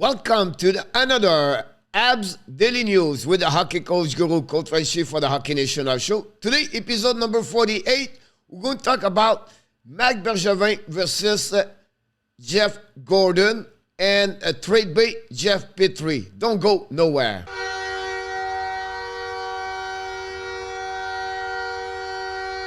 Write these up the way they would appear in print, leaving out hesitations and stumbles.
Welcome to another Habs Daily News with the hockey coach guru, Coach FRENCHY for the Hockey National Show. Today, episode number 48, we're going to talk about Marc Bergevin versus Jeff Gorton and a trade bait, Jeff PETRY. Don't go nowhere.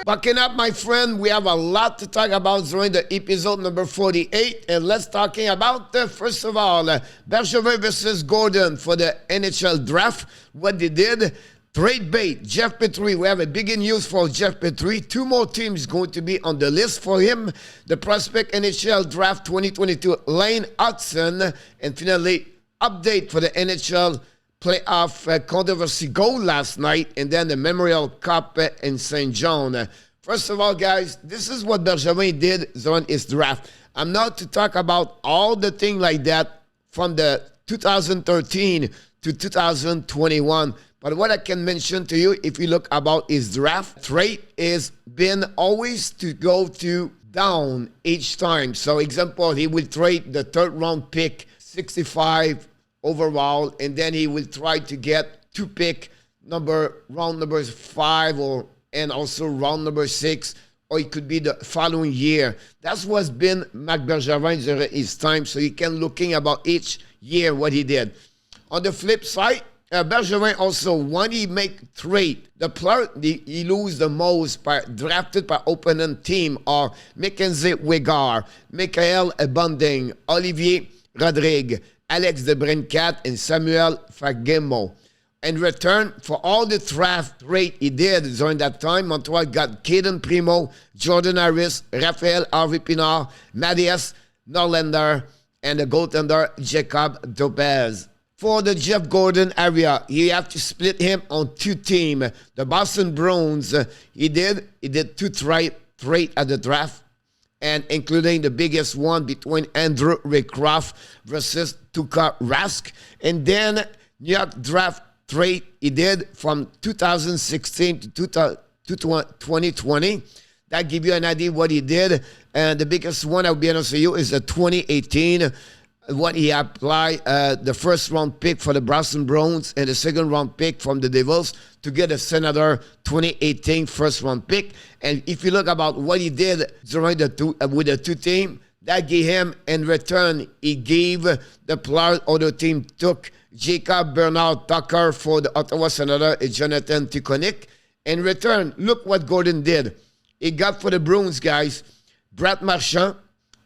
Bucking up, my friend. We have a lot to talk about during the episode number 48. And let's talking about, first of all, Bergevin versus Gorton for the NHL draft. What they did, trade bait, Jeff PETRY. We have a big news for Jeff PETRY. Two more teams going to be on the list for him. The prospect NHL draft 2022, HUTSON. And finally, update for the NHL playoff controversy goal last night, and then the Memorial Cup in St. John. First of all, guys, this is what Bergevin did during his draft. I'm not to talk about all the things like that from the 2013 to 2021, but what I can mention to you, if you look about his draft, trade is been always to go to down each time. So example, he will trade the third round pick, 65 overall, and then he will try to get two pick round number 5 and also round number 6, or it could be the following year. That's what's been Marc Bergevin during his time, so you can looking about each year what he did. On the flip side, Bergevin also, when he make trade, the player he lose the most drafted by opponent team are Mackenzie Weegar, Michael Bunting, Olivier Rodrigue, Alex DeBrincat, and Samuel Fagemo. In return for all the draft rate he did during that time, Montreal got Caden Primo, Jordan Harris, Raphael Harvey-Pinard, Matthias Norlander, and the goaltender Jacob Dobez. For the Jeff Gorton area, you have to split him on two teams. The Boston Bruins, he did two trade at the draft, and including the biggest one between Andrew Raycroft versus Tuukka Rask. And then New York draft trade he did from 2016 to 2020. That give you an idea what he did. And the biggest one, I'll be honest with you, is the 2018, what he applied the first round pick for the Boston Bruins and the second round pick from the Devils to get a Senator 2018 first round pick. And if you look about what he did during the with the two team, that gave him in return, he gave the player other team took Jacob Bernard Tucker for the Ottawa Senator and Jonathan Tikonik. In return, look what Gorton did. He got for the Bruins, guys, Brad Marchand,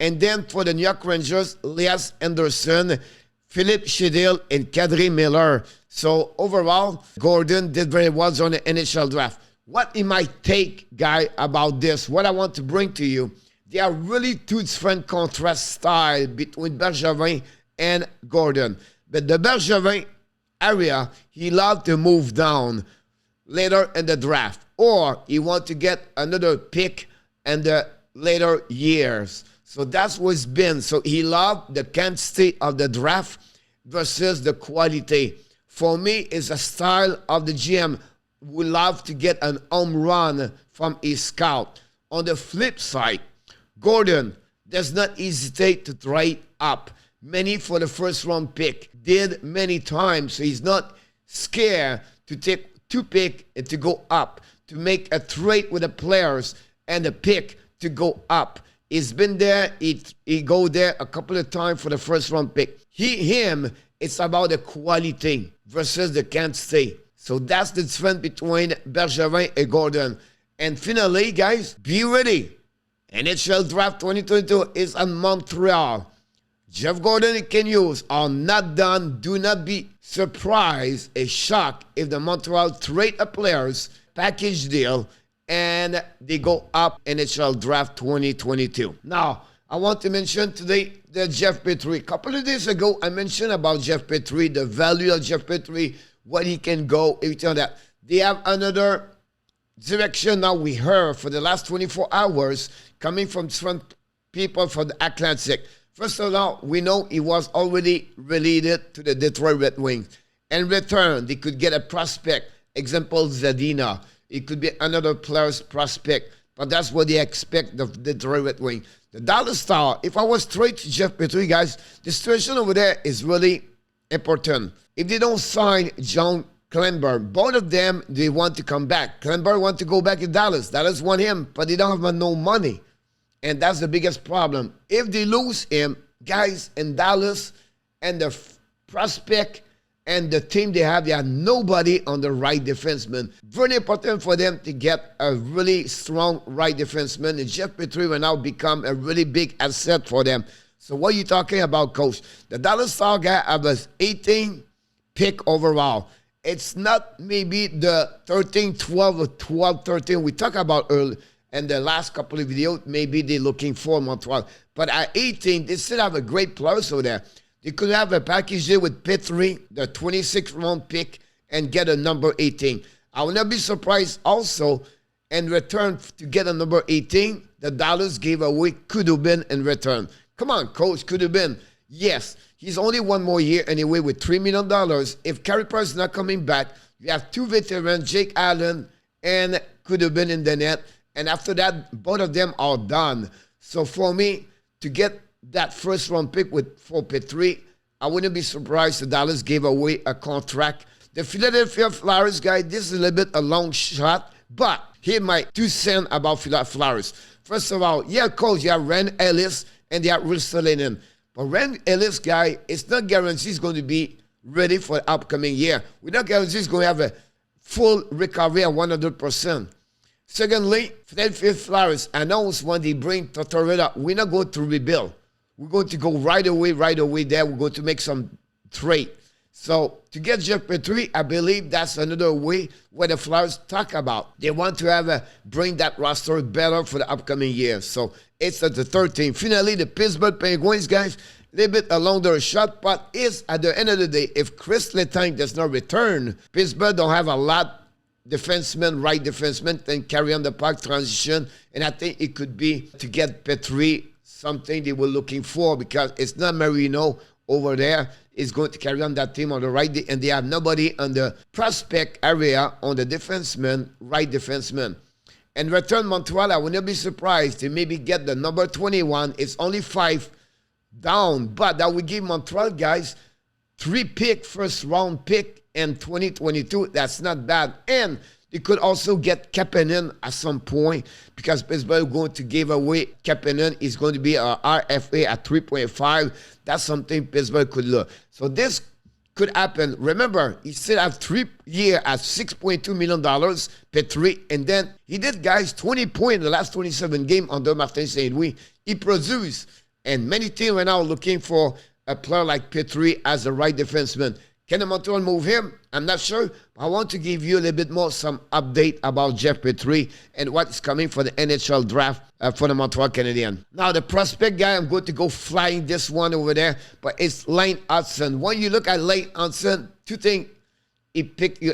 and then for the New York Rangers, Elias Anderson, Philippe Chedil, and Kadri Miller. So overall, Gorton did very well on the NHL draft. What he might take, guy, about this, what I want to bring to you, there are really two different contrast style between Bergevin and Gorton. But the Bergevin area, he loved to move down later in the draft, or he want to get another pick in the later years. So that's what's been. So he loved the quantity of the draft versus the quality. For me, it's a style of the GM who love to get an home run from his scout. On the flip side, Gorton does not hesitate to trade up. Many for the first round pick did many times. So he's not scared to take two pick and to go up, to make a trade with the players and the pick to go up. He's been there. He go there a couple of times for the first round pick. Him, it's about the quality versus the quantity. So that's the difference between Bergevin and Gorton. And finally, guys, be ready. NHL Draft 2022 is in Montreal. Jeff Gorton and Ken Hughes are not done. Do not be surprised, a shock, if the Montreal trade a players package deal and they go up NHL Draft 2022. Now, I want to mention today the Jeff PETRY. A couple of days ago, I mentioned about Jeff PETRY, the value of Jeff PETRY, what he can go, everything like that. They have another direction now we heard for the last 24 hours coming from different people from the Atlantic. First of all, we know he was already related to the Detroit Red Wings. In return, they could get a prospect, example Zadina. It could be another player's prospect, but that's what they expect of the Detroit Red Wings. The Dallas Star, if I was straight to Jeff Petry, guys, the situation over there is really important. If they don't sign John Klingberg, both of them, they want to come back. Klingberg want to go back to Dallas. Dallas want him, but they don't have no money. And that's the biggest problem. If they lose him, guys, in Dallas and the prospect and the team they have nobody on the right defenseman. Very important for them to get a really strong right defenseman. And Jeff Petry will now become a really big asset for them. So what are you talking about, Coach? The Dallas Star guy has 18 pick overall. It's not maybe the 13, 12, or 12, 13 we talked about earlier in the last couple of videos. Maybe they're looking for Montreal. But at 18, they still have a great players over there. They could have a package deal with PETRY, the 26th round pick, and get a number 18. I will not be surprised also in return to get a number 18, the Dallas gave away could have been in return. Come on, Coach, could have been. Yes, he's only one more year anyway with $3 million. If Carey Price is not coming back, you have two veterans, Jake Allen and could have been in the net. And after that, both of them are done. So for me, to get that first round pick for Petry, I wouldn't be surprised if Dallas gave away a contract. The Philadelphia Flyers guy, this is a little bit a long shot, but here my 2 cents about Flyers. First of all, yeah, Coach, you have Ren Ellis and you have Ristolainen. But Ren Ellis guy, it's not guaranteed he's going to be ready for the upcoming year. We're not guaranteed he's going to have a full recovery at 100%. Secondly, Philadelphia Flyers announced when they bring Tortorella, we're not going to rebuild. We're going to go right away there. We're going to make some trade. So to get Jeff Petry, I believe that's another way where the Flyers talk about. They want to have bring that roster better for the upcoming year. So it's at the 13th. Finally, the Pittsburgh Penguins, guys, a little bit along their shot, but is at the end of the day, if Chris Letang does not return, Pittsburgh don't have a lot defensemen, right defensemen, then carry on the puck transition. And I think it could be to get Petry something they were looking for, because it's not Marino over there is going to carry on that team on the right, and they have nobody on the prospect area on the defenseman, right defenseman. And return Montreal, I would not be surprised to maybe get the number 21. It's only 5 down, but that would give Montreal guys 3 pick, first round pick in 2022. That's not bad. And they could also get Kapanen at some point, because Pittsburgh is going to give away Kapanen. Is going to be a RFA at 3.5. That's something Pittsburgh could look. So this could happen. Remember, he still have 3 years at $6.2 million, Petry. And then he did, guys, 20 points in the last 27 games under Martin St. Louis. He produced. And many teams are now looking for a player like Petry as a right defenseman. Can the Montreal move him? I'm not sure. But I want to give you a little bit more some update about Jeff Petry and what's coming for the NHL draft for the Montreal Canadiens. Now, the prospect guy, I'm going to go flying this one over there, but it's Lane Hudson. When you look at Lane Hudson, 2 things he picked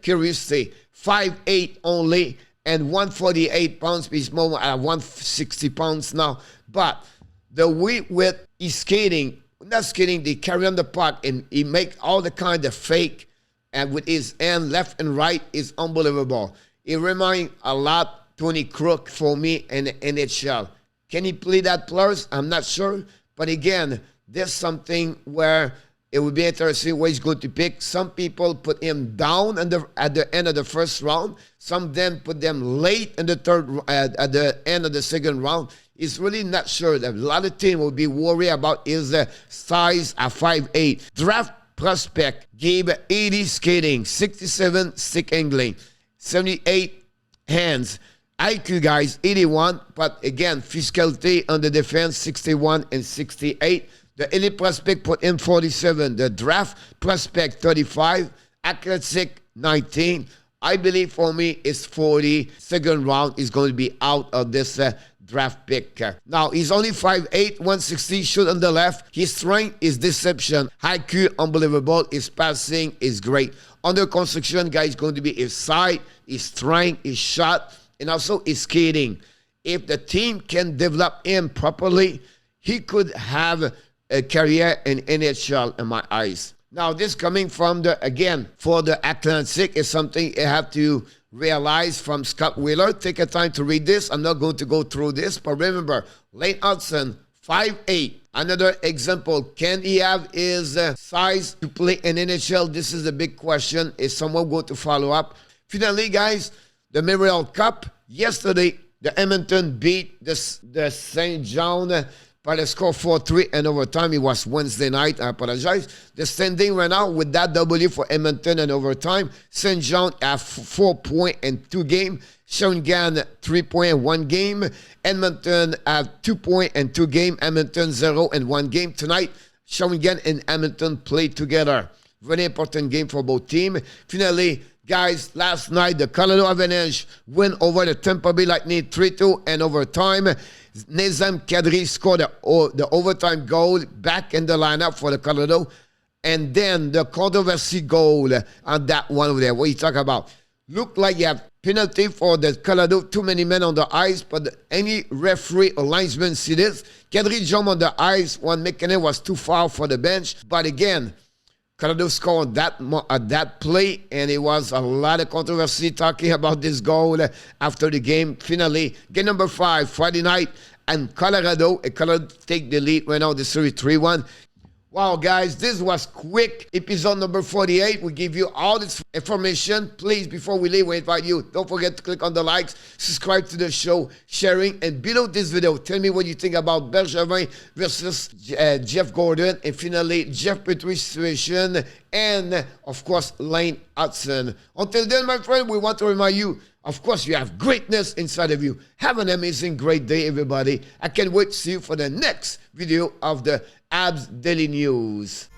curiously. 5'8" only and 148 pounds. He's more at 160 pounds now. But the way with his skating, not skating, they carry on the puck and he make all the kind of fake, and with his hand left and right is unbelievable. It reminds a lot Tony Crook for me in the NHL. Can he play that players? I'm not sure. But again, there's something where it would be interesting where he's going to pick. Some people put him down at the end of the first round. Some then put them late in the at the end of the second round. It's really not sure. A lot of teams will be worried about his size at 5'8". Draft prospect gave 80 skating, 67 stick angling, 78 hands. IQ, guys, 81. But again, physicality on the defense, 61 and 68. The elite prospect put in 47. The draft prospect, 35. Athletic, 19. I believe for me, it's 40. Second round is going to be out of this draft pick. Now, he's only 5'8", 160, shoot on the left. His strength is deception. IQ, unbelievable. His passing is great. Under construction, guys, going to be his sight, his strength, his shot, and also his skating. If the team can develop him properly, he could have a career in NHL in my eyes. Now, this coming from the, again, for the Atlantic is something you have to realized from Scott Wheeler. Take a time to read this. I'm not going to go through this, but remember, Lane Hudson, 5'8". Another example, can he have his size to play in NHL? This is a big question. Is someone going to follow up? Finally, guys, the Memorial Cup. Yesterday, the Edmonton beat the St. John by the score 4-3 and overtime. It was Wednesday night. I apologize. The standing right now with that W for Edmonton and overtime. St. John have 4 points and 2 games. Shawinigan 3 points and 1 game. Edmonton have 2 points and 2 games. Edmonton 0 and 1 game. Tonight, Shawinigan and Edmonton play together. Very important game for both teams. Finally, guys, last night, the Colorado Avalanche win over the Tampa Bay Lightning 3-2 and overtime. Nazem Kadri scored the overtime goal back in the lineup for the Colorado. And then the controversy goal on that one over there. What you talk about? Look like you have penalty for the Colorado. Too many men on the ice. But any referee or linesman see this. Kadri jumped on the ice. One McKinnon was too far for the bench. But again, Colorado scored that play, and it was a lot of controversy talking about this goal after the game. Finally, game number 5, Friday night, and Colorado take the lead right now, the series 3-1. Wow, guys, this was quick. Episode number 48. We give you all this information. Please, before we leave, we invite you, don't forget to click on the likes, subscribe to the show, sharing, and below this video, tell me what you think about Bergevin versus Jeff Gorton, and finally, Jeff PETRY's situation, and, of course, Lane Hudson. Until then, my friend, we want to remind you, of course, you have greatness inside of you. Have an amazing, great day, everybody. I can't wait to see you for the next video of the Habs Daily News.